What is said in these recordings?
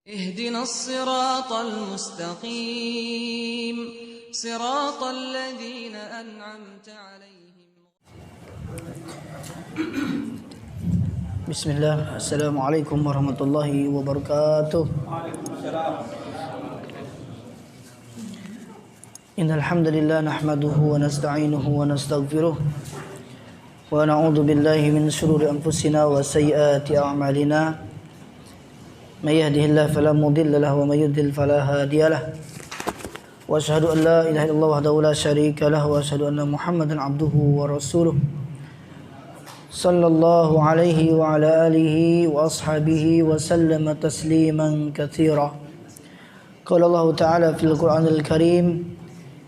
اهدنا الصراط المستقيم صراط الذين أنعمت عليهم. بسم الله. السلام عليكم ورحمة الله وبركاته. إن الحمد لله نحمده ونستعينه ونستغفره ونعوذ بالله من شرور أنفسنا وسيئات أعمالنا. من يهده الله فلا مضل له ومن يضلل فلا هادي له. وأشهد أن لا إله إلا الله وحده لا شريك له وأشهد أن محمدا عبده ورسوله صلى الله عليه وعلى آله وأصحابه وسلم تسليما كثيرا. قال الله تعالى في القرآن الكريم: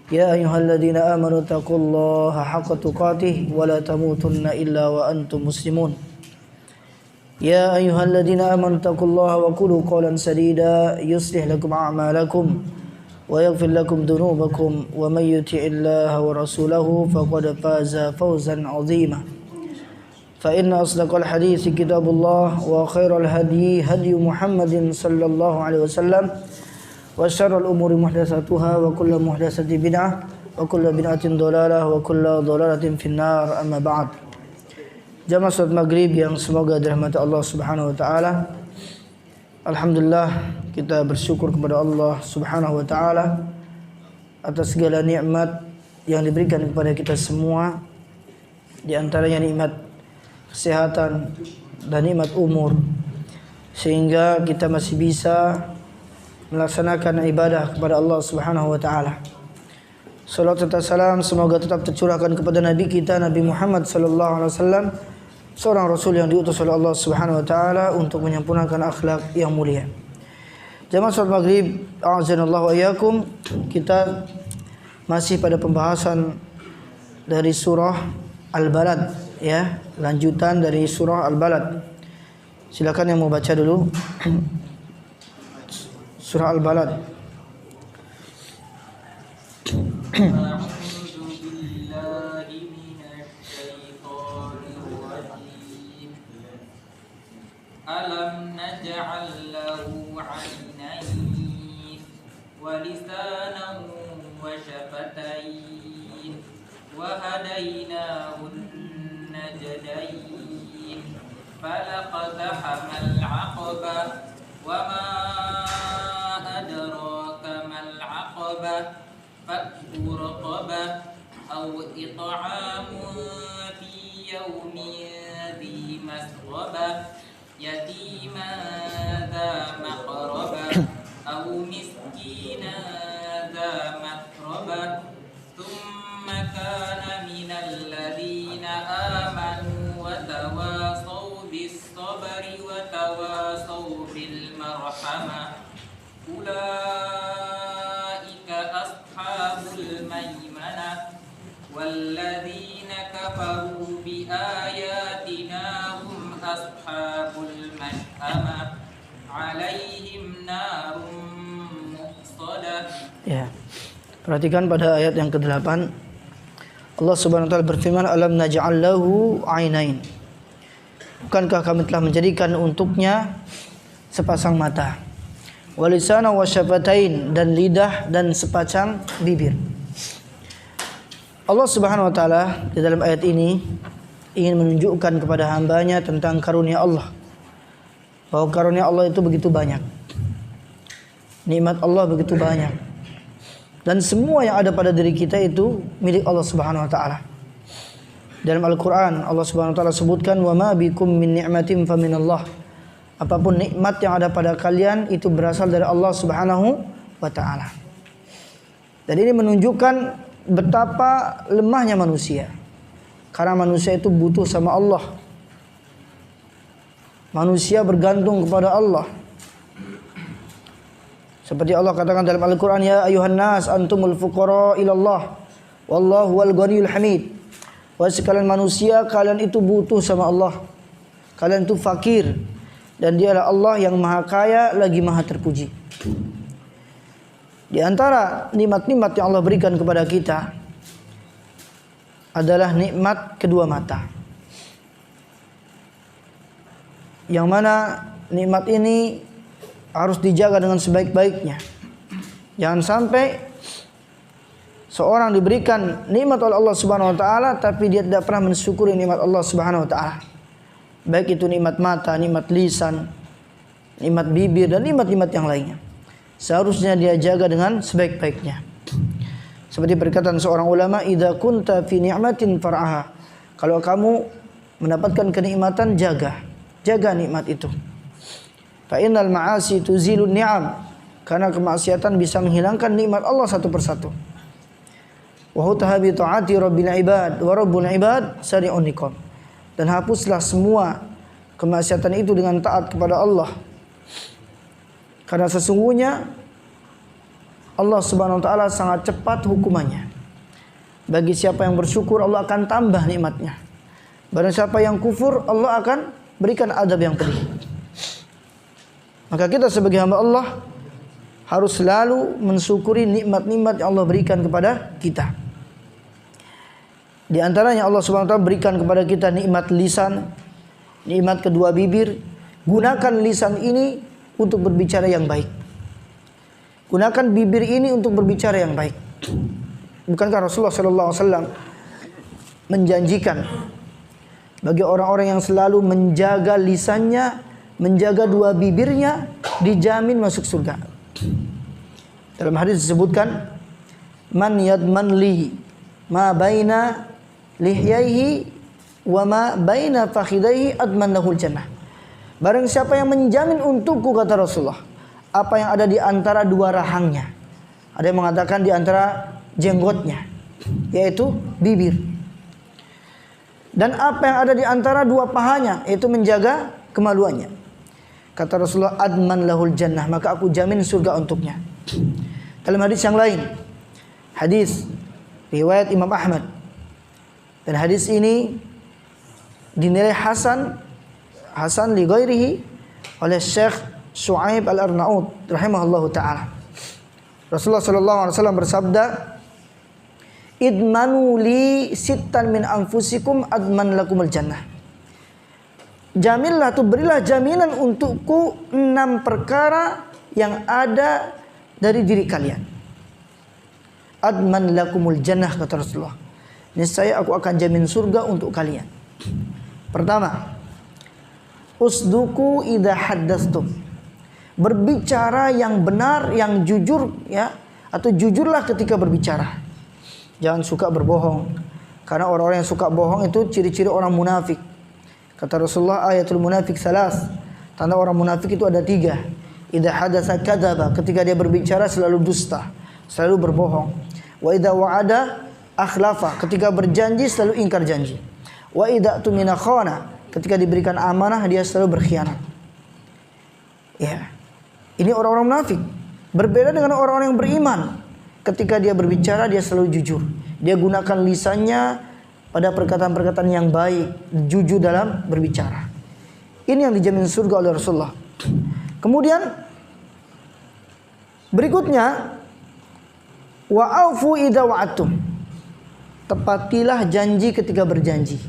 يا أيها الذين آمنوا اتقوا الله حق تقاته ولا تموتن إلا وأنتم مسلمون. يا أيها الذين آمنوا اتقوا الله وقولوا قولا سديدا يصلح لكم أعمالكم ويغفر لكم ذنوبكم ومن يطع الله ورسوله فقد فاز فوزا عظيما. فإن أصدق الحديث كتاب الله وخير الهدي هدي محمد صلى الله عليه وسلم وشر الأمور محدثاتها وكل محدثة بدعة وكل بدعة ضلالة وكل ضلالة في النار. أما بعد. Jamaah salat maghrib yang semoga dirahmati Allah Subhanahu wa taala. Alhamdulillah, kita bersyukur kepada Allah Subhanahu wa taala atas segala nikmat yang diberikan kepada kita semua, di antaranya nikmat kesehatan dan nikmat umur, sehingga kita masih bisa melaksanakan ibadah kepada Allah Subhanahu wa taala. Salat serta salam semoga tetap tercurahkan kepada Nabi kita Nabi Muhammad sallallahu alaihi wasallam, seorang rasul yang diutus oleh Allah Subhanahu wa taala untuk menyempurnakan akhlak yang mulia. Jamaah salat maghrib, a'azanallahu wa iyyakum, kita masih pada pembahasan dari surah Al-Balad, ya, lanjutan dari surah Al-Balad. Silakan yang mau baca dulu surah Al-Balad. Alam naj'al lahu 'aynayn wa lisanan wa shafatayn wa hadaynahu an-najdayn falaqtahamal 'aqabah wa ma adraka mal 'aqabah fakku raqabah aw it'amun fi yawmin dhi masghabah يتيما ذا مقربة أو مسكينا ذا متربة ثم كان من الذين آمنوا وتواصوا بالصبر وتواصوا بالمرحمة أولئك أصحاب الميمنة والذين كفروا بآياتنا هم ashabul mash'amah alaihim narum muqsadah. Ya. Perhatikan pada ayat yang ke-8. Allah Subhanahu wa taala berfirman, alam naj'al lahu 'ainain. Bukankah kami telah menjadikan untuknya sepasang mata, wa lisana wa syafatain, dan lidah dan sepasang bibir. Allah Subhanahu wa taala di dalam ayat ini ingin menunjukkan kepada hambanya tentang karunia Allah, bahwa karunia Allah itu begitu banyak, nikmat Allah begitu banyak, dan semua yang ada pada diri kita itu milik Allah Subhanahu wa taala. Dalam Al-Qur'an Allah Subhanahu wa taala sebutkan, wa ma bikum min ni'matin faminallah. Apapun nikmat yang ada pada kalian itu berasal dari Allah Subhanahu wa taala. Dan ini menunjukkan betapa lemahnya manusia. Karena manusia itu butuh sama Allah. Manusia bergantung kepada Allah. Seperti Allah katakan dalam Al-Quran, ya ayuhan nas antumul fuqara ilallah wallahu wal ghaniyul hamid. Wahai sekalian manusia, kalian itu butuh sama Allah. Kalian itu fakir, dan dialah Allah yang maha kaya lagi maha terpuji. Di antara nikmat-nikmat yang Allah berikan kepada kita adalah nikmat kedua mata. Yang mana nikmat ini harus dijaga dengan sebaik-baiknya. Jangan sampai seorang diberikan nikmat oleh Allah Subhanahu wa taala tapi dia tidak pernah mensyukuri nikmat Allah Subhanahu wa taala. Baik itu nikmat mata, nikmat lisan, nikmat bibir dan nikmat-nikmat yang lainnya. Seharusnya dia jaga dengan sebaik-baiknya. Seperti perkataan seorang ulama, "Idza kunta fi ni'matin far'aha." Kalau kamu mendapatkan kenikmatan, jaga nikmat itu. Fa innal ma'asi tuzilun ni'am. Karena kemaksiatan bisa menghilangkan nikmat Allah satu persatu. Wa hutaha bi ta'ati rabbil ibad wa rabbul ibad sari'un niqam. Dan hapuslah semua kemaksiatan itu dengan taat kepada Allah. Karena sesungguhnya Allah Subhanahu wa taala sangat cepat hukumannya. Bagi siapa yang bersyukur, Allah akan tambah nikmatnya. Barang siapa yang kufur, Allah akan berikan adab yang pedih. Maka kita sebagai hamba Allah harus selalu mensyukuri nikmat-nikmat yang Allah berikan kepada kita. Di antaranya Allah Subhanahu wa taala berikan kepada kita nikmat lisan, nikmat kedua bibir. Gunakan lisan ini untuk berbicara yang baik. Gunakan bibir ini untuk berbicara yang baik. Bukankah Rasulullah sallallahu alaihi wasallam menjanjikan bagi orang-orang yang selalu menjaga lisannya, menjaga dua bibirnya, dijamin masuk surga. Dalam hadis disebutkan, "Man yadman li ma baina lihyaihi wa ma baina fakhidaihi adman lahul jannah." Barang siapa yang menjamin untukku, kata Rasulullah, apa yang ada di antara dua rahangnya. Ada yang mengatakan di antara jenggotnya, yaitu bibir. Dan apa yang ada di antara dua pahanya, yaitu menjaga kemaluannya. Kata Rasulullah, adman lahul jannah, maka aku jamin surga untuknya. Dalam hadis yang lain, hadis riwayat Imam Ahmad, dan hadis ini dinilai hasan li ghairihi oleh Syekh Shu'aib Al-Arnaud rahimahullahu taala. Rasulullah sallallahu alaihi wasallam bersabda, "Idmanu li sittan min anfusikum adman lakumul jannah." Jaminlah, berilah jaminan untukku 6 perkara yang ada dari diri kalian. Adman lakumul jannah, kata Rasulullah. Niscaya aku akan jamin surga untuk kalian. Pertama, usduku idza haddastum. Berbicara yang benar, yang jujur, ya, atau jujurlah ketika berbicara. Jangan suka berbohong. Karena orang-orang yang suka bohong itu ciri-ciri orang munafik. Kata Rasulullah, ayatul munafik salas. Tanda orang munafik itu ada 3. Idza hadatsa kadzaba, ketika dia berbicara selalu dusta, selalu berbohong. Wa idza wa'ada akhlafa, ketika berjanji selalu ingkar janji. Wa idza tumina khana, ketika diberikan amanah dia selalu berkhianat. Ya. Ini orang-orang munafik. Berbeda dengan orang-orang yang beriman. Ketika dia berbicara dia selalu jujur. Dia gunakan lisannya pada perkataan-perkataan yang baik, jujur dalam berbicara. Ini yang dijamin surga oleh Rasulullah. Kemudian berikutnya, wa aufu idza wa'adtum. Tepatilah janji ketika berjanji.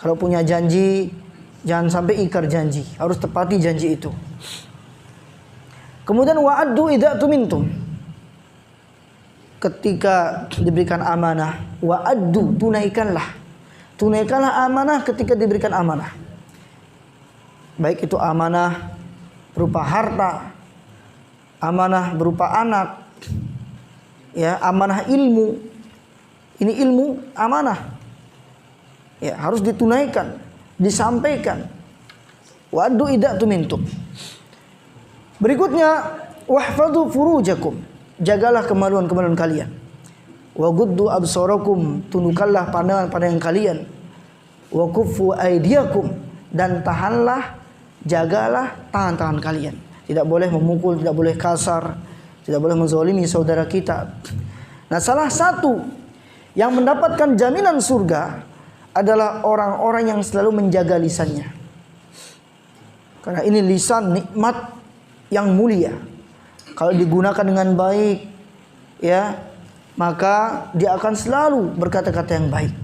Kalau punya janji, jangan sampai ingkar janji, harus tepati janji itu. Kemudian wa'addu idza tumintum. Ketika diberikan amanah, wa'addu, tunaikanlah. Tunaikanlah amanah ketika diberikan amanah. Baik itu amanah berupa harta, amanah berupa anak, ya, amanah ilmu. Ini ilmu amanah. Ya, harus ditunaikan, disampaikan. Wa'addu idza tumintum. Berikutnya, wahfadhu furujakum. Jagalah kemaluan-kemaluan kalian. Wa guddu absarakum, tundukkanlah pandangan-pandangan kalian. Wa kuffu aydiyakum, dan tahanlah, jagalah tangan-tangan kalian. Tidak boleh memukul, tidak boleh kasar, tidak boleh menzalimi saudara kita. Nah, salah satu yang mendapatkan jaminan surga adalah orang-orang yang selalu menjaga lisannya. Karena ini lisan nikmat yang mulia. Kalau digunakan dengan baik, ya, maka dia akan selalu berkata-kata yang baik.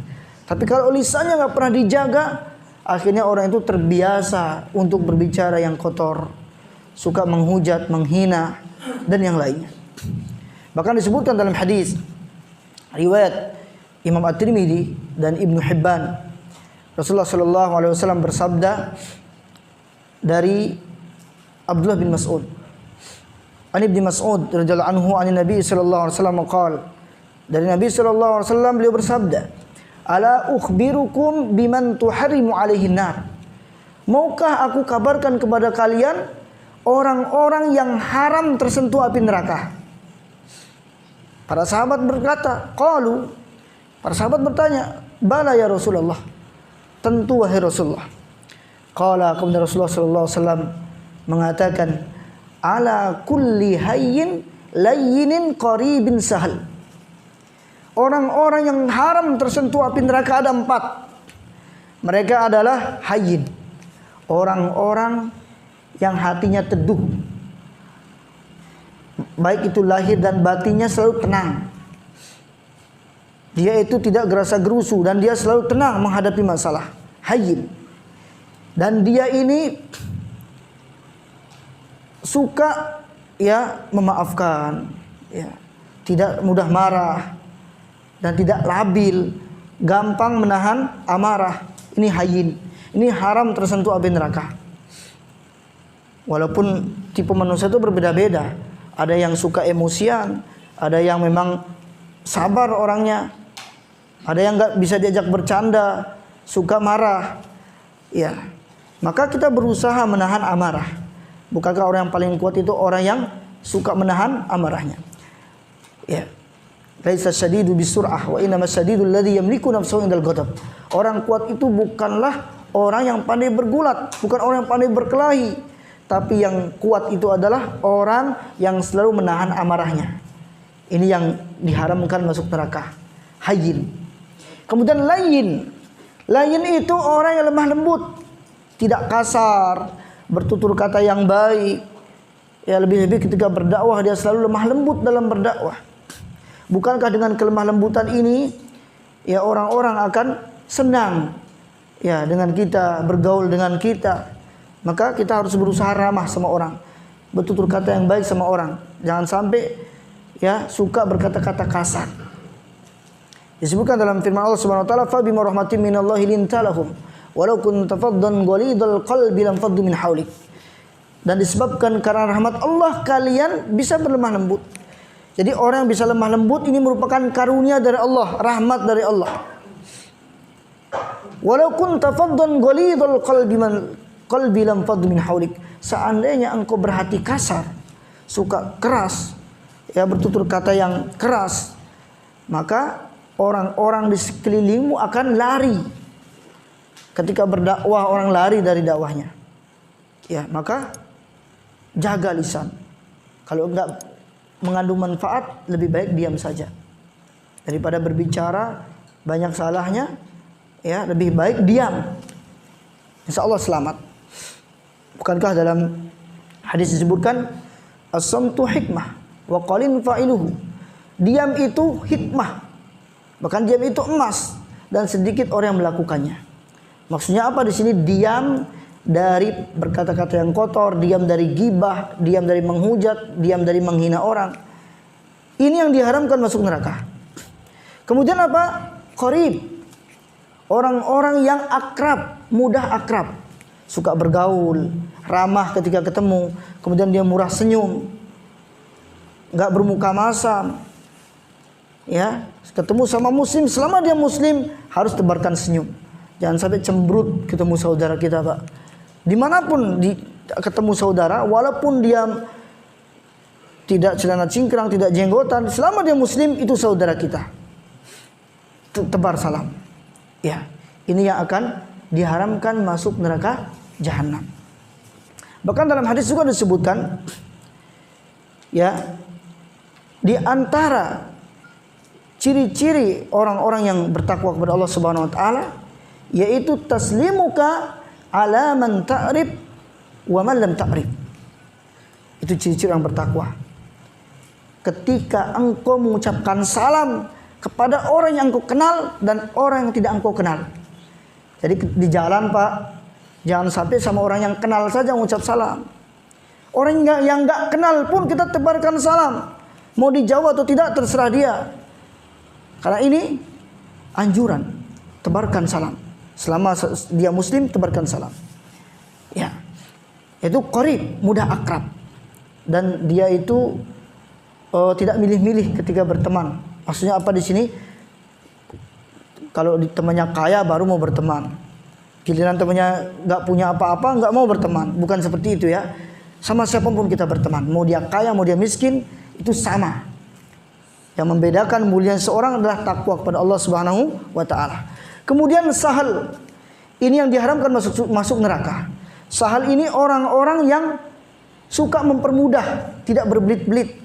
Tapi kalau lisannya nggak pernah dijaga, akhirnya orang itu terbiasa untuk berbicara yang kotor, suka menghujat, menghina dan yang lainnya. Bahkan disebutkan dalam hadis riwayat Imam At-Tirmidzi dan Ibnu Hibban, Rasulullah sallallahu alaihi wasallam bersabda dari Abdullah bin Mas'ud, An Ibnu Mas'ud radhiyallahu anhu an Nabi sallallahu alaihi wasallam qala, dari Nabi sallallahu alaihi wasallam beliau bersabda, "Ala ukhbirukum biman tuharrimu alaihi nar?" Maukah aku kabarkan kepada kalian orang-orang yang haram tersentuh api neraka? Para sahabat berkata, qalu, para sahabat bertanya, "Bala ya Rasulullah." Tentu wahai Rasulullah. Qala, kemudian Rasulullah sallallahu alaihi wasallam mengatakan, "Ala kulli hayyin layyinin qaribin sahal." Orang-orang yang haram tersentuh api neraka ada 4. Mereka adalah hayyin, orang-orang yang hatinya teduh, baik itu lahir dan batinnya selalu tenang. Dia itu tidak gerasa gerusu dan dia selalu tenang menghadapi masalah. Hayyin. Dan dia ini suka memaafkan, tidak mudah marah dan tidak labil, gampang menahan amarah. Ini hayyin. Ini haram tersentuh api neraka. Walaupun tipe manusia itu berbeda-beda. Ada yang suka emosian, ada yang memang sabar orangnya, ada yang nggak bisa diajak bercanda, suka marah. Ya, maka kita berusaha menahan amarah. Bukankah orang yang paling kuat itu orang yang suka menahan amarahnya? Ya. Laisa syadidu bisur'ah wa innamas syadidul ladzi yamliku nafsahu indal ghadab. Orang kuat itu bukanlah orang yang pandai bergulat, bukan orang yang pandai berkelahi, tapi yang kuat itu adalah orang yang selalu menahan amarahnya. Ini yang diharamkan masuk neraka. Hayyin. Kemudian layyin. Layyin itu orang yang lemah lembut, tidak kasar, bertutur kata yang baik. Ya, lebih-lebih ketika berdakwah dia selalu lemah lembut dalam berdakwah. Bukankah dengan kelemah lembutan ini ya orang-orang akan senang ya dengan kita, bergaul dengan kita. Maka kita harus berusaha ramah sama orang, bertutur kata yang baik sama orang. Jangan sampai ya suka berkata-kata kasar. Disebutkan dalam firman Allah Subhanahu wa taala, "Fa bima rahmatin minallahi linta lahum walau kunta faddan ghalidhal qalbi lam faddu min haulik." Dan disebabkan karena rahmat Allah kalian bisa berlemah lembut. Jadi orang yang bisa lemah lembut ini merupakan karunia dari Allah, rahmat dari Allah. Walau kunta faddan ghalidhal qalbi lam faddu min haulik. Seandainya engkau berhati kasar, suka keras, ya bertutur kata yang keras, maka orang-orang di sekelilingmu akan lari. Ketika berdakwah orang lari dari dakwahnya. Ya, maka jaga lisan. Kalau enggak mengandung manfaat, lebih baik diam saja. Daripada berbicara banyak salahnya, ya lebih baik diam. Insya Allah selamat. Bukankah dalam hadis disebutkan as-samtu hikmah wa qalin fa'iluhu. Diam itu hikmah. Bahkan diam itu emas dan sedikit orang yang melakukannya. Maksudnya apa di sini? Diam dari berkata-kata yang kotor, diam dari ghibah, diam dari menghujat, diam dari menghina orang. Ini yang diharamkan masuk neraka. Kemudian apa? Qarib. Orang-orang yang akrab, mudah akrab, suka bergaul, ramah ketika ketemu, kemudian dia murah senyum, enggak bermuka masam. Ya, ketemu sama muslim, selama dia muslim harus tebarkan senyum. Jangan sampai cemberut ketemu saudara kita, Pak. Dimanapun ketemu saudara, walaupun dia tidak celana cingkrang, tidak jenggotan, selama dia muslim itu saudara kita. Tebar salam. Ya, ini yang akan diharamkan masuk neraka jahanam. Bahkan dalam hadis juga disebutkan, ya, di antara ciri-ciri orang-orang yang bertakwa kepada Allah Subhanahu wa taala yaitu taslimuka ala man ta'rif wa man lam ta'rif. Itu ciri-ciri orang bertakwa. Ketika engkau mengucapkan salam kepada orang yang engkau kenal dan orang yang tidak engkau kenal. Jadi di jalan, Pak, jangan sampai sama orang yang kenal saja mengucap salam. Orang yang nggak kenal pun kita tebarkan salam. Mau dijawab atau tidak terserah dia. Karena ini anjuran, tebarkan salam. Selama dia muslim, tebarkan salam. Ya. Itu qarib, mudah akrab. Dan dia itu tidak milih-milih ketika berteman. Maksudnya apa di sini? Kalau temannya kaya baru mau berteman. Giliran temannya nggak punya apa-apa nggak mau berteman. Bukan seperti itu ya. Sama siapapun kita berteman. Mau dia kaya, mau dia miskin, itu sama. Yang membedakan mulia seorang adalah takwa kepada Allah Subhanahu wa taala. Kemudian Sahal, ini yang diharamkan masuk neraka. Sahal ini orang-orang yang suka mempermudah, tidak berbelit-belit.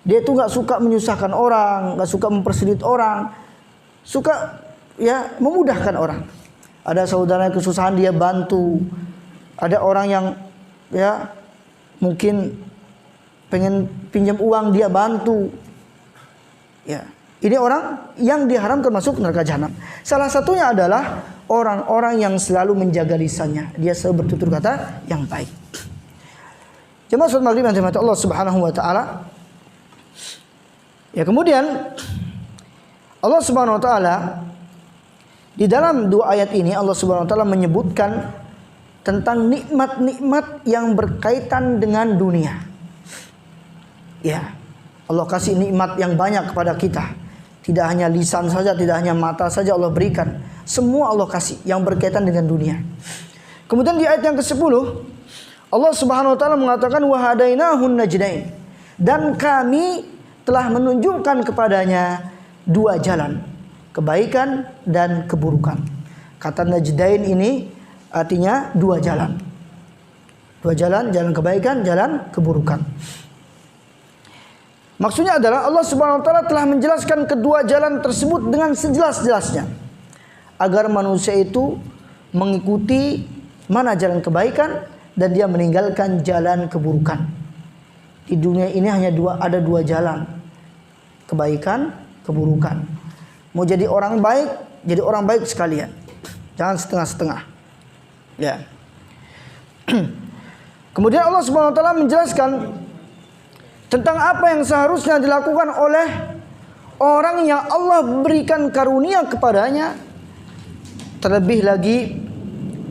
Dia itu nggak suka menyusahkan orang, nggak suka mempersulit orang, suka ya memudahkan orang. Ada saudara kesusahan dia bantu, ada orang yang ya mungkin pengen pinjam uang dia bantu. Ya, ini orang yang diharamkan masuk neraka jahanam. Salah satunya adalah orang-orang yang selalu menjaga lisannya. Dia selalu bertutur kata yang baik. Jemaah salat maghrib yang dirahmati Allah Subhanahu wa taala. Ya, kemudian Allah Subhanahu wa taala di dalam dua ayat ini Allah Subhanahu wa taala menyebutkan tentang nikmat-nikmat yang berkaitan dengan dunia. Ya, Allah kasih nikmat yang banyak kepada kita. Tidak hanya lisan saja, tidak hanya mata saja Allah berikan. Semua Allah kasih yang berkaitan dengan dunia. Kemudian di ayat yang ke-10 Allah Subhanahu wa taala mengatakan wa hadainahun najdain. Dan kami telah menunjukkan kepadanya dua jalan, kebaikan dan keburukan. Kata najdain ini artinya dua jalan. Dua jalan, jalan kebaikan, jalan keburukan. Maksudnya adalah Allah Subhanahu wa taala telah menjelaskan kedua jalan tersebut dengan sejelas-jelasnya agar manusia itu mengikuti mana jalan kebaikan dan dia meninggalkan jalan keburukan. Di dunia ini hanya ada dua jalan, kebaikan, keburukan. Mau jadi orang baik, jadi orang baik sekalian. Jangan setengah-setengah. Ya. Kemudian Allah Subhanahu wa taala menjelaskan tentang apa yang seharusnya dilakukan oleh orang yang Allah berikan karunia kepadanya. Terlebih lagi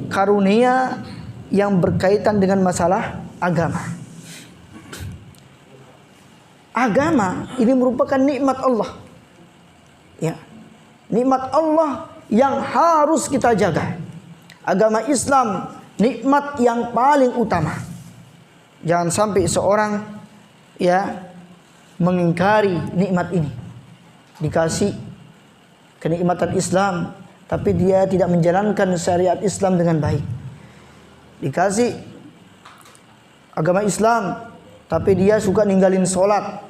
karunia yang berkaitan dengan masalah agama. Agama ini merupakan nikmat Allah. Ya. Nikmat Allah yang harus kita jaga. Agama Islam nikmat yang paling utama. Jangan sampai seorang ya mengingkari nikmat ini. Dikasih kenikmatan Islam tapi dia tidak menjalankan syariat Islam dengan baik. Dikasih agama Islam tapi dia suka ninggalin sholat.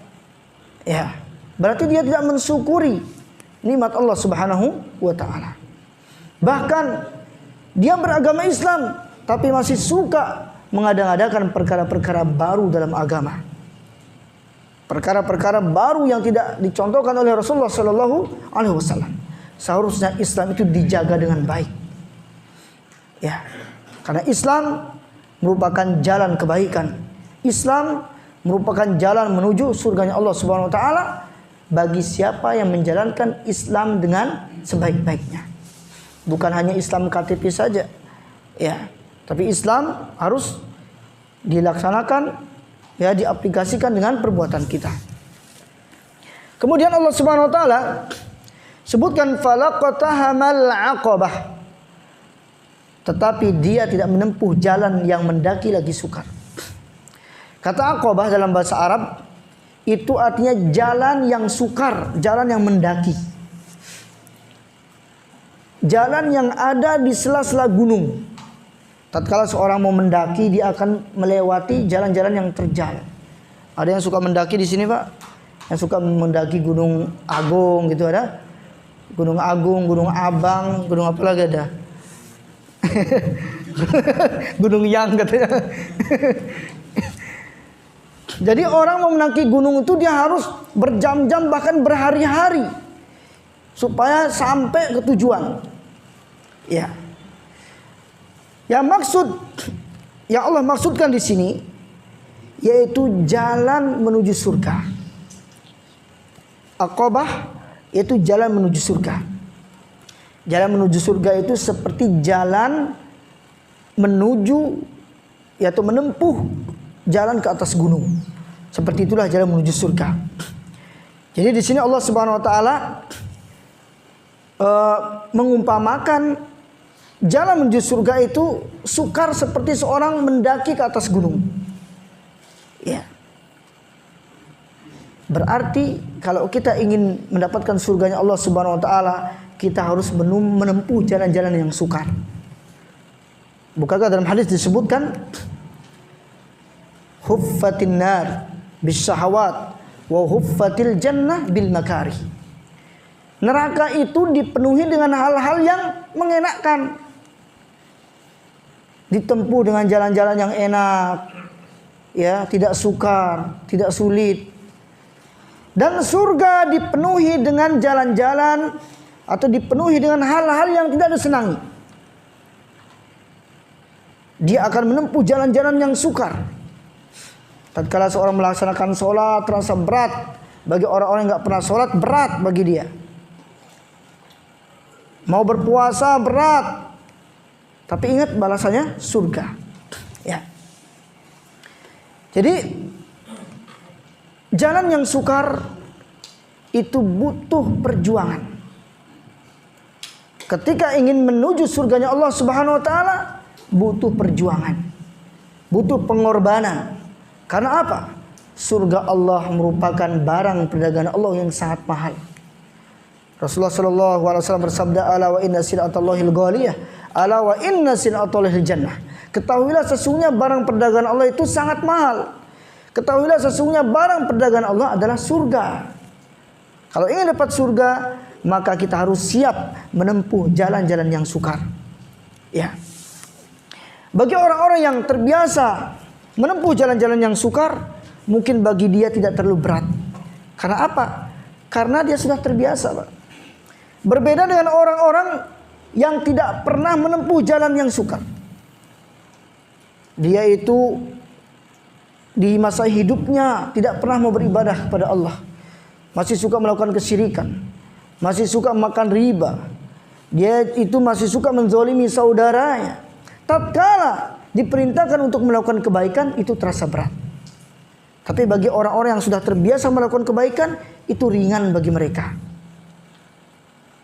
Ya, berarti dia tidak mensyukuri nikmat Allah Subhanahu wa taala. Bahkan dia beragama Islam tapi masih suka mengada-adakan perkara-perkara baru dalam agama. Perkara-perkara baru yang tidak dicontohkan oleh Rasulullah sallallahu alaihi wasallam. Seharusnya Islam itu dijaga dengan baik. Ya. Karena Islam merupakan jalan kebaikan. Islam merupakan jalan menuju surganya Allah Subhanahu wa taala bagi siapa yang menjalankan Islam dengan sebaik-baiknya. Bukan hanya Islam KTP saja. Ya, tapi Islam harus dilaksanakan, ya, diaplikasikan dengan perbuatan kita. Kemudian Allah Subhanahu wa taala sebutkan falaqatahamal aqabah. Tetapi dia tidak menempuh jalan yang mendaki lagi sukar. Kata aqabah dalam bahasa Arab itu artinya jalan yang sukar, jalan yang mendaki. Jalan yang ada di sela-sela gunung. Tatkala seorang mau mendaki, dia akan melewati jalan-jalan yang terjal. Ada yang suka mendaki di sini, Pak? Yang suka mendaki Gunung Agung gitu ada? Gunung Agung, Gunung Abang, gunung apa lagi ada? Gunung Yang katanya. Jadi orang mau mendaki gunung itu dia harus berjam-jam bahkan berhari-hari supaya sampai ke tujuan. Ya. Yang Allah maksudkan di sini yaitu jalan menuju surga. Aqabah yaitu jalan menuju surga. Jalan menuju surga itu seperti jalan menuju yaitu menempuh jalan ke atas gunung. Seperti itulah jalan menuju surga. Jadi di sini Allah Subhanahu wa taala mengumpamakan jalan menuju surga itu sukar seperti seorang mendaki ke atas gunung. Ya. Berarti kalau kita ingin mendapatkan surganya Allah Subhanahu wa taala, kita harus menempuh jalan-jalan yang sukar. Bukankah dalam hadis disebutkan huffatin nar bisyahawat wa huffatil jannah bil makarih. Neraka itu dipenuhi dengan hal-hal yang mengenakkan. Ditempuh dengan jalan-jalan yang enak, ya, tidak sukar, tidak sulit. Dan surga dipenuhi dengan jalan-jalan atau dipenuhi dengan hal-hal yang tidak disenangi. Dia akan menempuh jalan-jalan yang sukar. Tatkala seorang melaksanakan sholat terasa berat, bagi orang-orang yang nggak pernah sholat berat bagi dia. Mau berpuasa berat, tapi ingat balasannya surga. Ya. Jadi jalan yang sukar itu butuh perjuangan. Ketika ingin menuju surganya Allah Subhanahu wa taala, butuh perjuangan. Butuh pengorbanan. Karena apa? Surga Allah merupakan barang perdagangan Allah yang sangat mahal. Rasulullah sallallahu alaihi wasallam bersabda, "Ala wa inna sil'atallahil ghaliyah, ala wa inna sil'atallahil jannah." Ketahuilah sesungguhnya barang perdagangan Allah itu sangat mahal. Ketahuilah sesungguhnya barang perdagangan Allah adalah surga. Kalau ingin dapat surga, maka kita harus siap menempuh jalan-jalan yang sukar. Ya. Bagi orang-orang yang terbiasa menempuh jalan-jalan yang sukar, mungkin bagi dia tidak terlalu berat. Karena apa? Karena dia sudah terbiasa, Pak. Berbeda dengan orang-orang yang tidak pernah menempuh jalan yang sukar. Dia itu di masa hidupnya tidak pernah mau beribadah kepada Allah. Masih suka melakukan kesyirikan. Masih suka makan riba. Dia itu masih suka menzalimi saudaranya. Tatkala diperintahkan untuk melakukan kebaikan, itu terasa berat. Tapi bagi orang-orang yang sudah terbiasa melakukan kebaikan, itu ringan bagi mereka.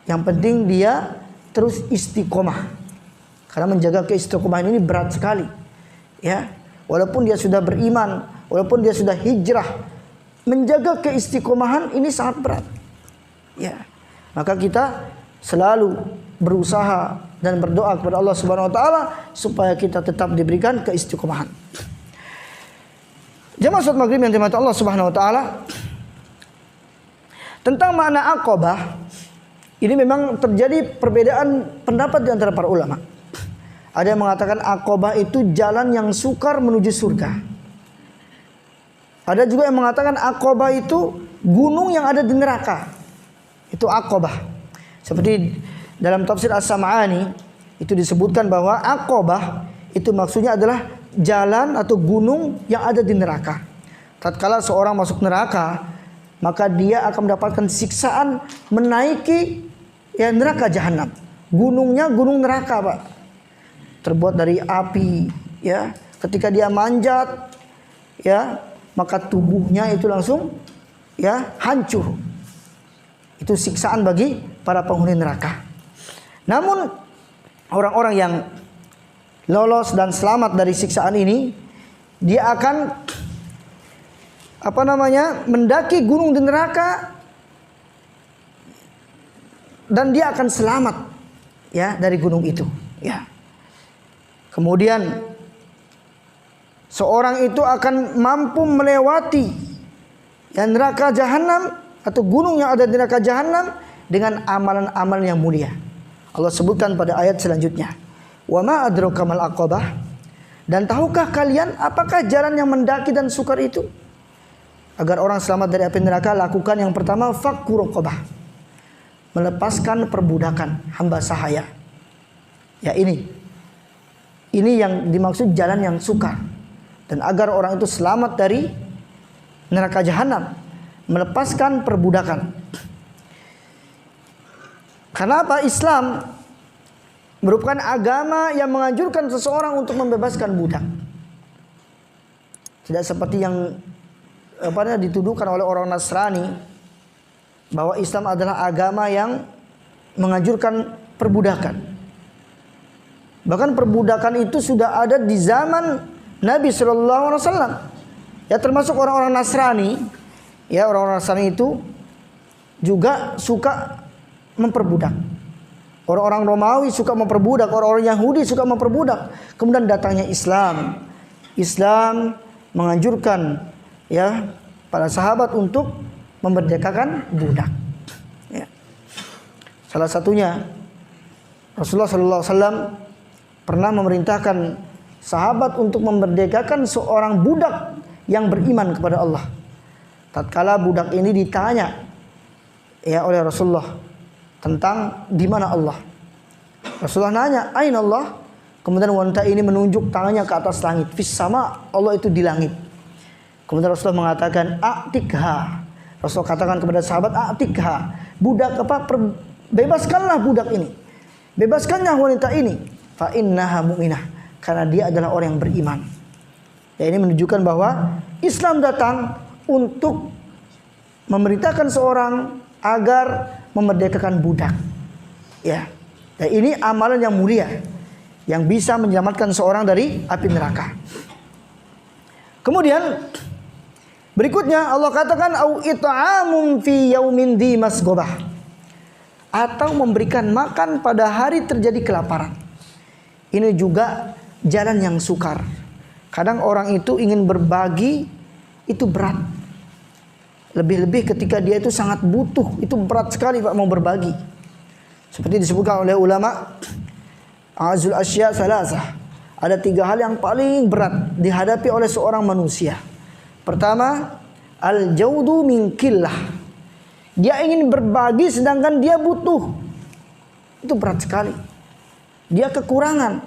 Yang penting dia terus istiqomah. Karena menjaga keistiqomahan ini berat sekali. Ya, walaupun dia sudah beriman, walaupun dia sudah hijrah, menjaga keistiqomahan ini sangat berat. Ya. Maka kita selalu berusaha dan berdoa kepada Allah Subhanahu wa taala supaya kita tetap diberikan keistiqomahan. Jemaah salat maghrib yang dirahmati Allah Subhanahu wa taala, tentang makna aqabah ini memang terjadi perbedaan pendapat di antara para ulama. Ada yang mengatakan aqabah itu jalan yang sukar menuju surga. Ada juga yang mengatakan aqabah itu gunung yang ada di neraka. Itu aqabah. Seperti dalam tafsir As-Sam'ani itu disebutkan bahwa aqabah itu maksudnya adalah jalan atau gunung yang ada di neraka. Tatkala seorang masuk neraka, maka dia akan mendapatkan siksaan menaiki neraka jahanam. Gunungnya gunung neraka, Pak. Terbuat dari api, ya. Ketika dia manjat, ya, maka tubuhnya itu langsung hancur. Itu siksaan bagi para penghuni neraka. Namun orang-orang yang lolos dan selamat dari siksaan ini, dia akan mendaki gunung di neraka dan dia akan selamat dari gunung itu, ya. Kemudian seorang itu akan mampu melewati neraka jahanam atau gunung yang ada di neraka jahanam dengan amalan-amalan yang mulia. Allah sebutkan pada ayat selanjutnya, "Wa ma adraka mal aqabah?" Dan tahukah kalian apakah jalan yang mendaki dan sukar itu? Agar orang selamat dari api neraka, lakukan yang pertama fakku raqabah, melepaskan perbudakan hamba sahaya. Ya, ini yang dimaksud jalan yang sukar. dan agar orang itu selamat dari neraka jahanam, melepaskan perbudakan. Kenapa Islam merupakan agama yang menganjurkan seseorang untuk membebaskan budak? Tidak seperti yang dituduhkan oleh orang Nasrani, bahwa Islam adalah agama yang menganjurkan perbudakan. Bahkan perbudakan itu sudah ada di zaman Nabi SAW. Ya, termasuk orang-orang Nasrani. Ya, orang-orang Nasrani itu juga suka memperbudak. Orang-orang Romawi suka memperbudak, orang-orang Yahudi suka memperbudak. Kemudian datangnya Islam. Islam menganjurkan ya para sahabat untuk memerdekakan budak. Ya. Salah satunya Rasulullah SAW pernah memerintahkan sahabat untuk memerdekakan seorang budak yang beriman kepada Allah. Tatkala budak ini ditanya ya oleh Rasulullah tentang di mana Allah. Rasulullah nanya, "Aina Allah?" Kemudian wanita ini menunjuk tangannya ke atas langit. Fis sama, Allah itu di langit. Kemudian Rasulullah mengatakan, "A'tikha." Rasulullah katakan kepada sahabat, "A'tikha." Budak bebaskanlah budak ini. Bebaskanlah wanita ini. Fa innaha mu'minah. Karena dia adalah orang yang beriman. Ya, ini menunjukkan bahwa Islam datang untuk memerintahkan seorang agar memerdekakan budak. Ya. Dan ini amalan yang mulia yang bisa menyelamatkan seorang dari api neraka. Kemudian berikutnya Allah katakan au it'amun fi yaumin dzi masghobah, atau memberikan makan pada hari terjadi kelaparan. Ini juga jalan yang sukar. Kadang orang itu ingin berbagi itu berat. Lebih-lebih ketika dia itu sangat butuh, itu berat sekali Pak mau berbagi. Seperti disebutkan oleh ulama, azul asya salasah. Ada 3 hal yang paling berat dihadapi oleh seorang manusia. Pertama, al-jaudu min qillah. Dia ingin berbagi sedangkan dia butuh. Itu berat sekali. Dia kekurangan.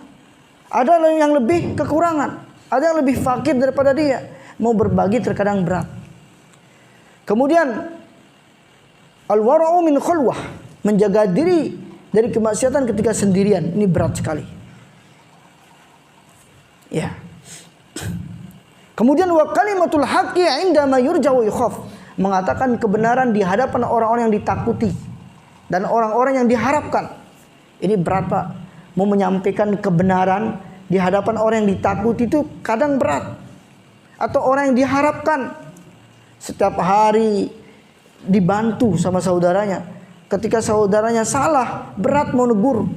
Ada yang lebih kekurangan. Ada yang lebih fakir daripada dia. Mau berbagi terkadang berat. Kemudian al-wara'u min khulwah. Menjaga diri dari kemaksiatan ketika sendirian. Ini berat sekali. Ya. Kemudian wa kalimatul haqqi 'inda ma yurja wa yukhaf. Mengatakan kebenaran di hadapan orang-orang yang ditakuti dan orang-orang yang diharapkan. Ini berat Pak. Mau menyampaikan kebenaran di hadapan orang yang ditakuti itu kadang berat. Atau orang yang diharapkan. Setiap hari dibantu sama saudaranya. Ketika saudaranya salah, berat mau negur.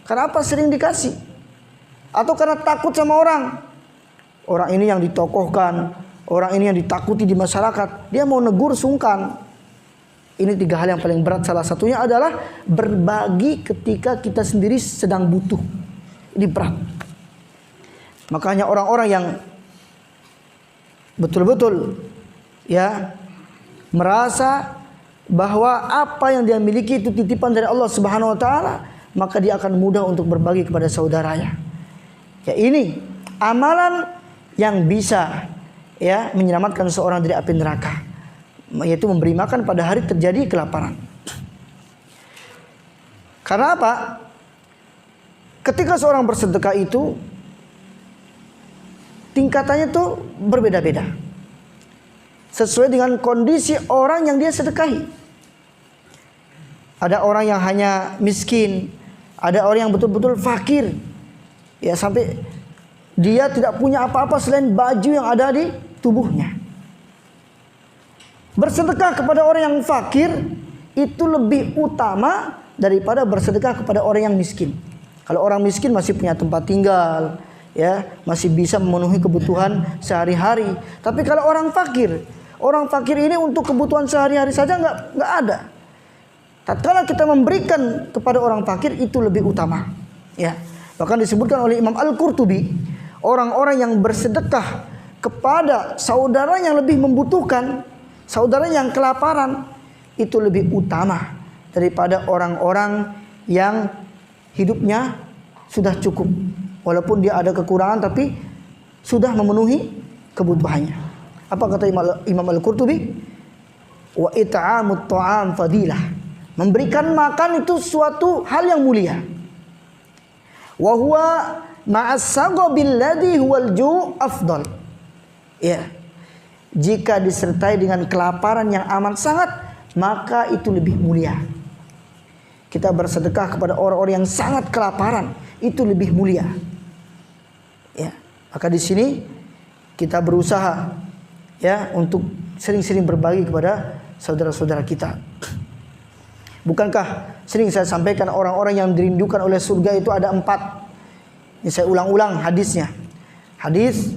Kenapa sering dikasih? Atau karena takut sama orang. Orang ini yang ditokohkan, orang ini yang ditakuti di masyarakat, dia mau negur sungkan. Ini 3 hal yang paling berat. Salah satunya adalah berbagi ketika kita sendiri sedang butuh. Ini berat. Makanya orang-orang yang betul-betul ya merasa bahwa apa yang dia miliki itu titipan dari Allah Subhanahu wa taala, maka dia akan mudah untuk berbagi kepada saudaranya. Ya, ini amalan yang bisa ya menyelamatkan seorang dari api neraka, yaitu memberi makan pada hari terjadi kelaparan. Karena apa? Ketika seorang bersedekah itu tingkatannya itu berbeda-beda. Sesuai dengan kondisi orang yang dia sedekahi. Ada orang yang hanya miskin, ada orang yang betul-betul fakir. Ya, sampai dia tidak punya apa-apa selain baju yang ada di tubuhnya. Bersedekah kepada orang yang fakir itu lebih utama daripada bersedekah kepada orang yang miskin. Kalau orang miskin masih punya tempat tinggal, ya, masih bisa memenuhi kebutuhan sehari-hari. Tapi kalau orang fakir ini untuk kebutuhan sehari-hari saja nggak ada. Tatkala kita memberikan kepada orang fakir itu lebih utama. Ya, bahkan disebutkan oleh Imam Al-Qurtubi, orang-orang yang bersedekah kepada saudara yang lebih membutuhkan, saudara yang kelaparan, itu lebih utama daripada orang-orang yang hidupnya sudah cukup. Walaupun dia ada kekurangan tapi sudah memenuhi kebutuhannya. Apa kata Imam Al-Qurtubi? Wa it'amut ta'am fadilah. Memberikan makan itu suatu hal yang mulia. Wa huwa ma'as saghabil ladzi huwal ju' afdal. Ya. Jika disertai dengan kelaparan yang amat sangat, maka itu lebih mulia. Kita bersedekah kepada orang-orang yang sangat kelaparan, itu lebih mulia. Ya. Maka di sini kita berusaha ya untuk sering-sering berbagi kepada saudara-saudara kita. Bukankah sering saya sampaikan orang-orang yang dirindukan oleh surga itu ada 4. Ini saya ulang-ulang hadisnya. Hadis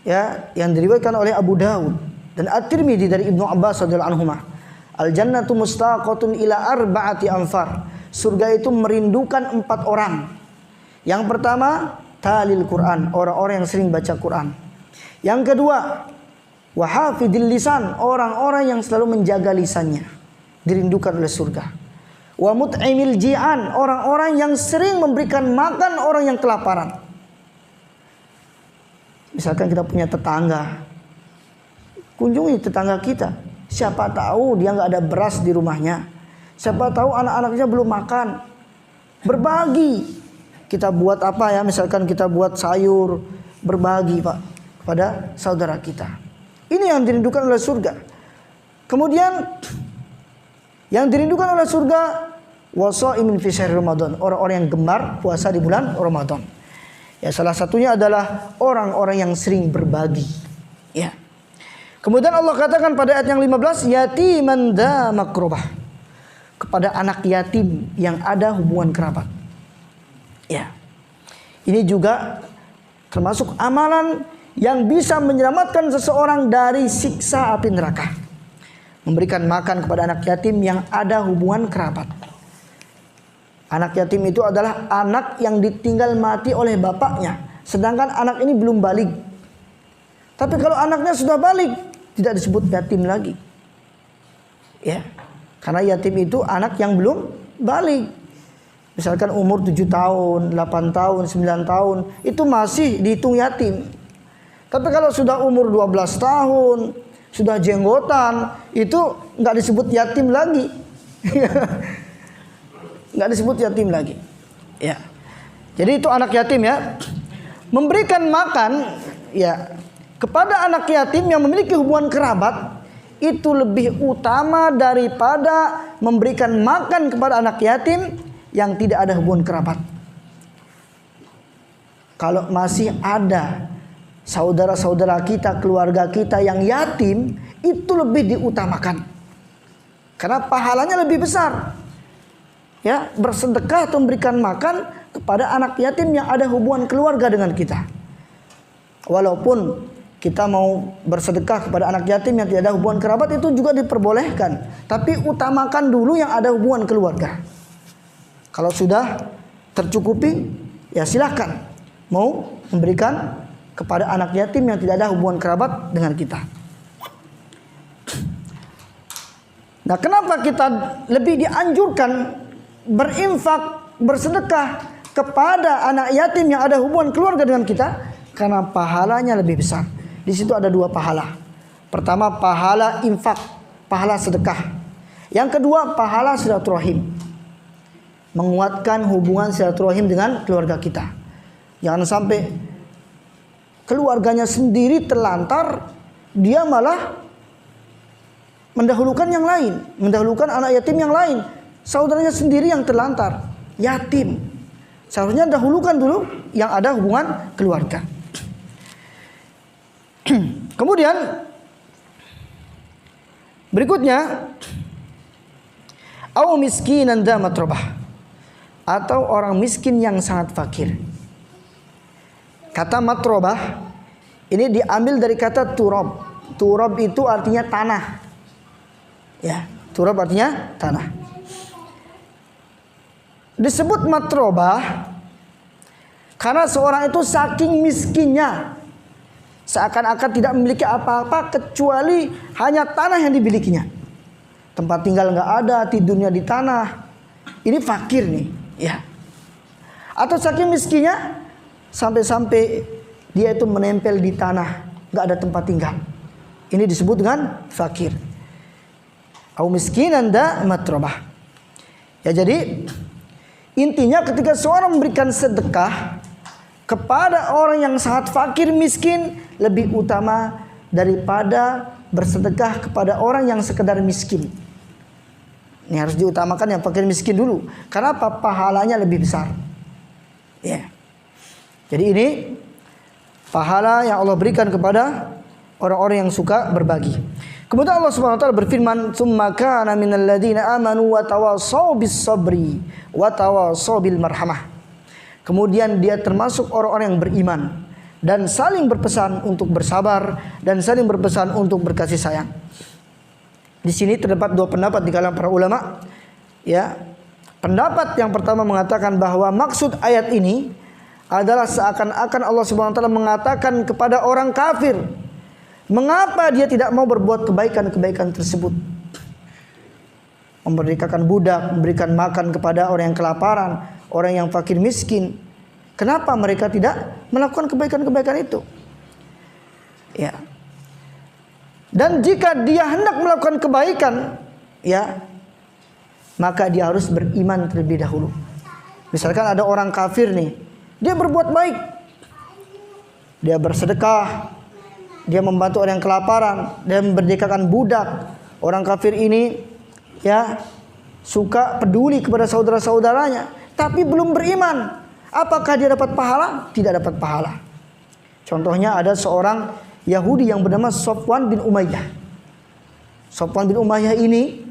ya yang diriwayatkan oleh Abu Dawud dan At-Tirmidzi dari Ibnu Abbas radhiyallahu anhuma. Al-jannatu mustaqatun ila arba'ati anfar. Surga itu merindukan 4 orang. Yang pertama, talil Quran, orang-orang yang sering baca Quran. Yang kedua, wahafidil lisan, orang-orang yang selalu menjaga lisannya, dirindukan oleh surga. Wa mut'imil ji'an, orang-orang yang sering memberikan makan orang yang kelaparan. Misalkan kita punya tetangga, kunjungi tetangga kita. Siapa tahu dia nggak ada beras di rumahnya. Siapa tahu anak-anaknya belum makan. Berbagi. Kita buat apa ya? Misalkan kita buat sayur, berbagi Pak kepada saudara kita. Ini yang dirindukan oleh surga. Kemudian yang dirindukan oleh surga, wasaimin fi syahr Ramadan, orang-orang yang gemar puasa di bulan Ramadan. Ya, salah satunya adalah orang-orang yang sering berbagi. Ya. Kemudian Allah katakan pada ayat yang 15, yatiman dza makrobah, kepada anak yatim yang ada hubungan kerabat. Ya. Ini juga termasuk amalan yang bisa menyelamatkan seseorang dari siksa api neraka. Memberikan makan kepada anak yatim yang ada hubungan kerabat. Anak yatim itu adalah anak yang ditinggal mati oleh bapaknya, sedangkan anak ini belum balik. Tapi kalau anaknya sudah balik, tidak disebut yatim lagi. Ya. Karena yatim itu anak yang belum balik. Misalkan umur 7 tahun, 8 tahun, 9 tahun, itu masih dihitung yatim. Tapi kalau sudah umur 12 tahun, sudah jenggotan, itu nggak disebut yatim lagi. Nggak disebut yatim lagi. Ya. Jadi itu anak yatim ya. Memberikan makan ya kepada anak yatim yang memiliki hubungan kerabat itu lebih utama daripada memberikan makan kepada anak yatim yang tidak ada hubungan kerabat. Kalau masih ada saudara-saudara kita, keluarga kita yang yatim, itu lebih diutamakan. Karena pahalanya lebih besar. Ya, bersedekah atau memberikan makan kepada anak yatim yang ada hubungan keluarga dengan kita. Walaupun kita mau bersedekah kepada anak yatim yang tidak ada hubungan kerabat, itu juga diperbolehkan. Tapi utamakan dulu yang ada hubungan keluarga. Kalau sudah tercukupi, ya silakan mau memberikan kepada anak yatim yang tidak ada hubungan kerabat dengan kita. Nah, kenapa kita lebih dianjurkan berinfak, bersedekah kepada anak yatim yang ada hubungan keluarga dengan kita? Karena pahalanya lebih besar. Di situ ada 2 pahala. Pertama, pahala infak, pahala sedekah. Yang kedua, pahala silaturahim. Menguatkan hubungan silaturahim dengan keluarga kita. Jangan sampai keluarganya sendiri terlantar, dia malah mendahulukan yang lain, mendahulukan anak yatim yang lain. Saudaranya sendiri yang terlantar, yatim. Seharusnya dahulukan dulu yang ada hubungan keluarga. Kemudian berikutnya, au miskinan dza matrabah, atau orang miskin yang sangat fakir. Kata matrobah ini diambil dari kata turab. Turab itu artinya tanah. Ya, turab artinya tanah. Disebut matrobah karena seorang itu saking miskinnya, seakan-akan tidak memiliki apa-apa kecuali hanya tanah yang dimilikinya. Tempat tinggal nggak ada, tidurnya di tanah. Ini fakir nih, ya. Atau saking miskinnya sampai-sampai dia itu menempel di tanah, nggak ada tempat tinggal. Ini disebut dengan fakir. Au miskinan da matrobah. Ya, jadi intinya ketika seorang memberikan sedekah kepada orang yang sangat fakir miskin lebih utama daripada bersedekah kepada orang yang sekedar miskin. Ini harus diutamakan yang fakir miskin dulu. Karena apa? Pahalanya lebih besar. Ya. Jadi ini pahala yang Allah berikan kepada orang-orang yang suka berbagi. Kemudian Allah Subhanahu wa taala berfirman, "Tsumma kana minal ladzina amanu wa tawassaw bis sabri wa tawassaw bil marhamah." Kemudian dia termasuk orang-orang yang beriman dan saling berpesan untuk bersabar dan saling berpesan untuk berkasih sayang. Di sini terdapat dua pendapat di kalangan para ulama. Ya. Pendapat yang pertama mengatakan bahwa maksud ayat ini adalah seakan-akan Allah Subhanahu wa taala mengatakan kepada orang kafir, mengapa dia tidak mau berbuat kebaikan-kebaikan tersebut? Memerdekakan budak, memberikan makan kepada orang yang kelaparan, orang yang fakir miskin. Kenapa mereka tidak melakukan kebaikan-kebaikan itu? Ya. Dan jika dia hendak melakukan kebaikan, ya, maka dia harus beriman terlebih dahulu. Misalkan ada orang kafir nih, dia berbuat baik, dia bersedekah, dia membantu orang yang kelaparan, dia memerdekakan budak. Orang kafir ini, ya, suka peduli kepada saudara-saudaranya, tapi belum beriman. Apakah dia dapat pahala? Tidak dapat pahala. Contohnya ada seorang Yahudi yang bernama Safwan bin Umayyah. Safwan bin Umayyah ini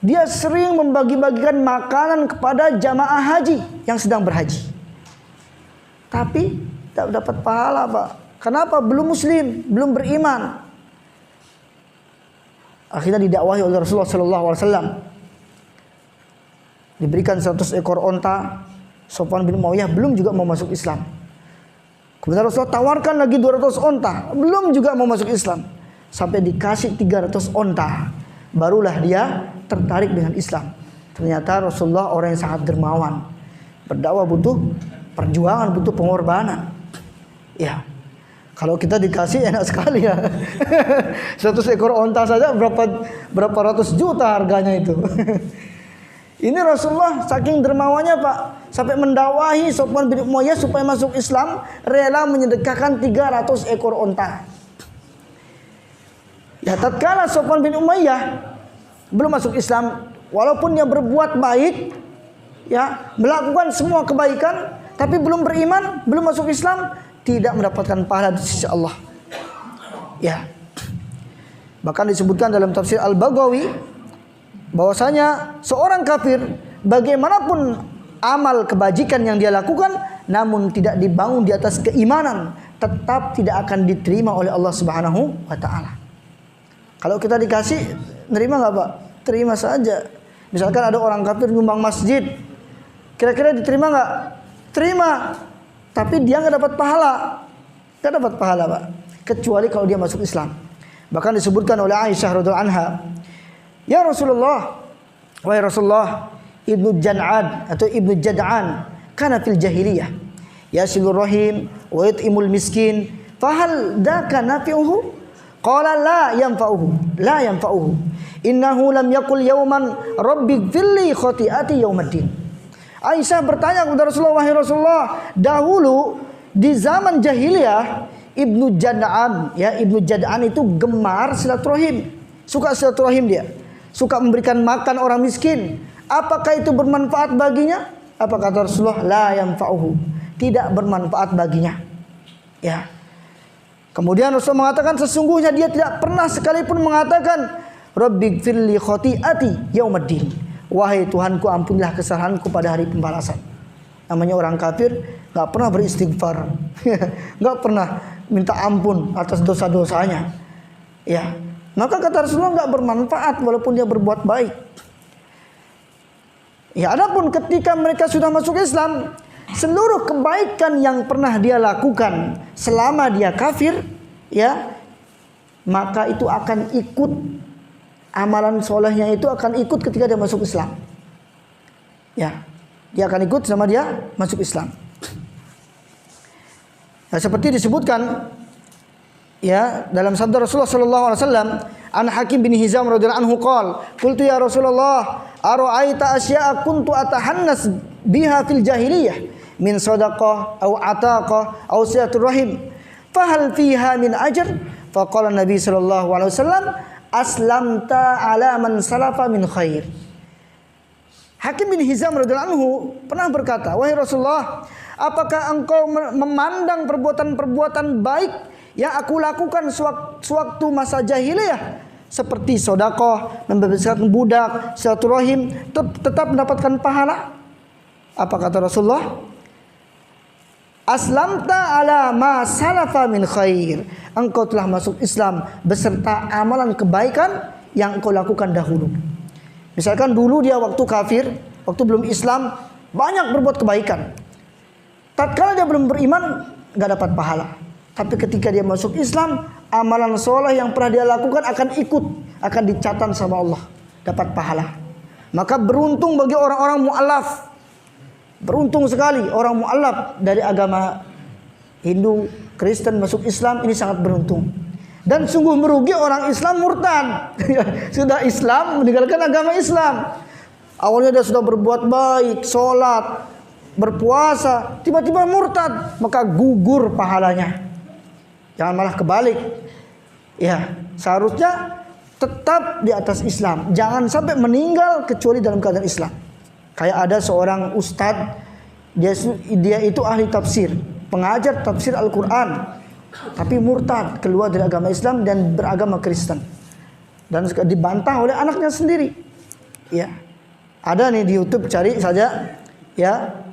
dia sering membagi-bagikan makanan kepada jamaah haji yang sedang berhaji. Tapi tidak dapat pahala, Pak. Kenapa? Belum muslim, belum beriman. Akhirnya didakwahi oleh Rasulullah SAW. Diberikan 100 ekor onta. Safwan bin Umayyah belum juga mau masuk Islam. Kemudian Rasulullah tawarkan lagi 200 onta, belum juga mau masuk Islam. Sampai dikasih 300 onta, barulah dia tertarik dengan Islam. Ternyata Rasulullah orang yang sangat dermawan. Berdakwah butuh perjuangan, butuh pengorbanan. Ya, kalau kita dikasih enak sekali ya. 100 ekor onta saja berapa ratus juta harganya itu. Ini Rasulullah saking dermawannya, Pak, sampai mendakwahi Safwan bin Umayyah supaya masuk Islam, rela menyedekahkan 300 ekor onta. Ya, tatkala Safwan bin Umayyah belum masuk Islam, walaupun dia berbuat baik, ya, melakukan semua kebaikan, tapi belum beriman, belum masuk Islam, tidak mendapatkan pahala di sisi Allah. Ya. Bahkan disebutkan dalam tafsir Al-Baghawi bahwasanya seorang kafir bagaimanapun amal kebajikan yang dia lakukan namun tidak dibangun di atas keimanan, tetap tidak akan diterima oleh Allah Subhanahu wa taala. Kalau kita dikasih, nerima enggak, Pak? Terima saja. Misalkan ada orang kafir nyumbang masjid, kira-kira diterima enggak? Terima. Tapi dia enggak dapat pahala. Enggak dapat pahala, Pak. Kecuali kalau dia masuk Islam. Bahkan disebutkan oleh Aisyah radhiyallahu anha, "Ya Rasulullah, wahai Rasulullah, Ibnu Jan'ad atau Ibnu Jad'an kana fil jahiliyah yasilur rahim wa yut'imul miskin, fahal daka nafi'uhu?" Qala la yanfa'uhu, la yanfa'uhu. Innahu lam yaqul yawman rabbighfirli khati'ati yaumiddin. Aisyah bertanya kepada Rasulullah, wahai Rasulullah, dahulu di zaman jahiliyah Ibnu Jad'an, ya, Ibnu Jad'an itu gemar silaturahim, suka silaturahim dia. Suka memberikan makan orang miskin. Apakah itu bermanfaat baginya? Apa kata Rasulullah? La yanfa'uhu. Tidak bermanfaat baginya. Ya. Kemudian Rasulullah mengatakan sesungguhnya dia tidak pernah sekalipun mengatakan Rabbighfirli khati'ati yaumiddin. Wahai Tuhanku, ampunilah kesalahanku pada hari pembalasan. Namanya orang kafir enggak pernah beristighfar. Enggak pernah minta ampun atas dosa-dosanya. Ya. Maka kata Rasulullah enggak bermanfaat walaupun dia berbuat baik. Ya, adapun ketika mereka sudah masuk Islam, seluruh kebaikan yang pernah dia lakukan selama dia kafir, ya, maka itu akan ikut, amalan solehnya itu akan ikut ketika dia masuk Islam. Ya, dia akan ikut sama dia masuk Islam. Nah, seperti disebutkan ya dalam sabda Rasulullah sallallahu alaihi wasallam, an Hakim bin Hizam radhiyallahu anhu qala, qultu ya Rasulullah, ara'aita asya'a kuntu atahannas biha fil jahiliyah min sadaqah aw ataqah aw silaturrahim, fahal fiha min ajr? Faqala Nabi sallallahu alaihi wasallam, aslamta ala man salafa min khair. Hakim bin Hizam radhiyallahu anhu pernah berkata, wahai Rasulullah, apakah engkau memandang perbuatan-perbuatan baik yang aku lakukan sewaktu masa jahiliyah, seperti sedekah, membebaskan budak, silaturahim, tetap mendapatkan pahala? Apa kata Rasulullah? Aslamta ala ma salafa min khair. Engkau telah masuk Islam beserta amalan kebaikan yang engkau lakukan dahulu. Misalkan dulu dia waktu kafir, waktu belum Islam, banyak berbuat kebaikan. Tatkala dia belum beriman, gak dapat pahala. Tapi ketika dia masuk Islam, amalan soleh yang pernah dia lakukan akan dicatat sama Allah, dapat pahala. Maka beruntung bagi orang-orang mu'alaf. Beruntung sekali orang mu'alaf dari agama Hindu, Kristen masuk Islam, ini sangat beruntung. Dan sungguh merugi orang Islam murtad. Sudah Islam meninggalkan agama Islam. Awalnya dia sudah berbuat baik, sholat, berpuasa, tiba-tiba murtad, maka gugur pahalanya. Jangan malah kebalik. Ya, seharusnya tetap di atas Islam. Jangan sampai meninggal kecuali dalam keadaan Islam. Kayak ada seorang ustadz, dia itu ahli tafsir, pengajar tafsir Al-Quran, tapi murtad, keluar dari agama Islam dan beragama Kristen, dan dibantah oleh anaknya sendiri. Ya, ada nih di YouTube, cari saja. Ya,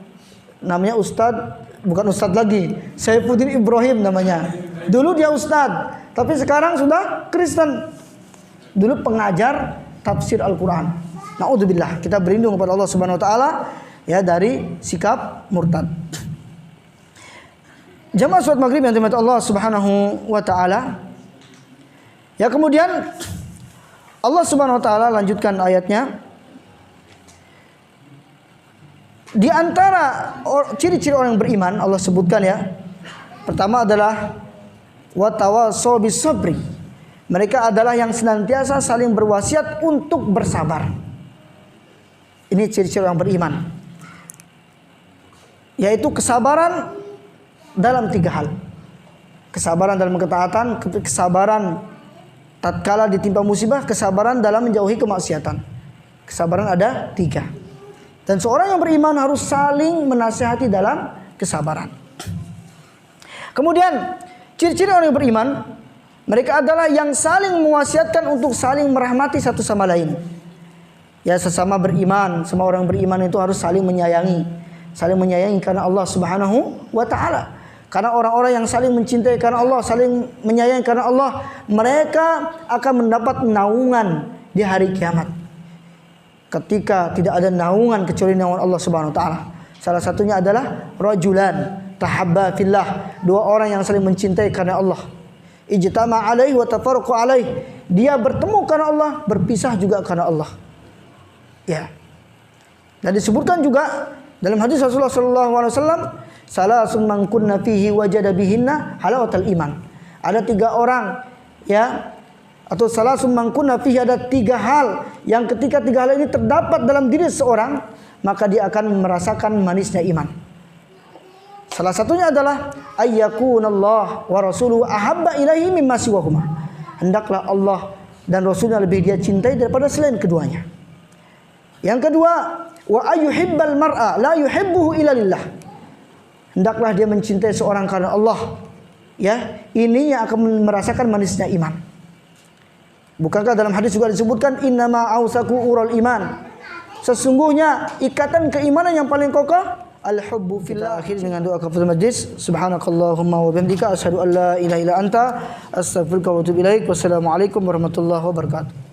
namanya Ustadz, bukan Ustadz lagi, Saifuddin Ibrahim namanya. Dulu dia Ustadz, tapi sekarang sudah Kristen. Dulu pengajar tafsir Al-Quran. Na'udzubillah, kita berlindung kepada Allah Subhanahu Wa Taala ya dari sikap murtad. Jamaah salat maghrib yang dirahmati Allah Subhanahu Wa Taala. Ya, kemudian Allah Subhanahu Wa Taala lanjutkan ayatnya. Di antara ciri-ciri orang yang beriman Allah sebutkan ya. Pertama adalah watawassaw bis sabri. Mereka adalah yang senantiasa saling berwasiat untuk bersabar. Ini ciri-ciri orang beriman. Yaitu kesabaran dalam 3 hal. Kesabaran dalam ketaatan, kesabaran tatkala ditimpa musibah, kesabaran dalam menjauhi kemaksiatan. Kesabaran ada 3. Dan seorang yang beriman harus saling menasihati dalam kesabaran. Kemudian ciri-ciri orang yang beriman, mereka adalah yang saling mewasiatkan untuk saling merahmati satu sama lain. Ya, sesama beriman, semua orang beriman itu harus saling menyayangi. Saling menyayangi karena Allah Subhanahu Wa Taala. Karena orang-orang yang saling mencintai karena Allah, saling menyayangi karena Allah, mereka akan mendapat naungan di hari kiamat. Ketika tidak ada naungan kecuali naungan Allah Subhanahu Wa Taala. Salah satunya adalah rajulan tahabba fillah, 2 orang yang saling mencintai karena Allah. Ijtama alaihi wa tafarraqu alaihi. Dia bertemu karena Allah, berpisah juga karena Allah. Ya. Dan disebutkan juga dalam hadis Rasulullah sallallahu alaihi wasallam, salasun man kunna fihi wajada bihinna halawatal iman. Ada 3 orang ya, atau salasun man kunna fihi, ada 3 hal yang ketika 3 hal ini terdapat dalam diri seorang, maka dia akan merasakan manisnya iman. Salah satunya adalah ayyakunallah wa rasuluhu ahabba ilaihi mimma siwahuma. Hendaklah Allah dan Rasulnya lebih dia cintai daripada selain keduanya. Yang kedua, wa ayyuhibbal mar'a la yuhibbuhu illa lillah. Hendaklah dia mencintai seorang karena Allah. Ya, ini yang akan merasakan manisnya iman. Bukankah dalam hadis juga disebutkan innama ausaku ural iman. Sesungguhnya ikatan keimanan yang paling kokoh al-hubbu fillah. Akhir dengan doa kafaratul majlis. Subhanakallahumma wa bihamdika asyhadu an la ilaha illa anta astaghfiruka wa atubu ilaik. Wassalamualaikum warahmatullahi wabarakatuh.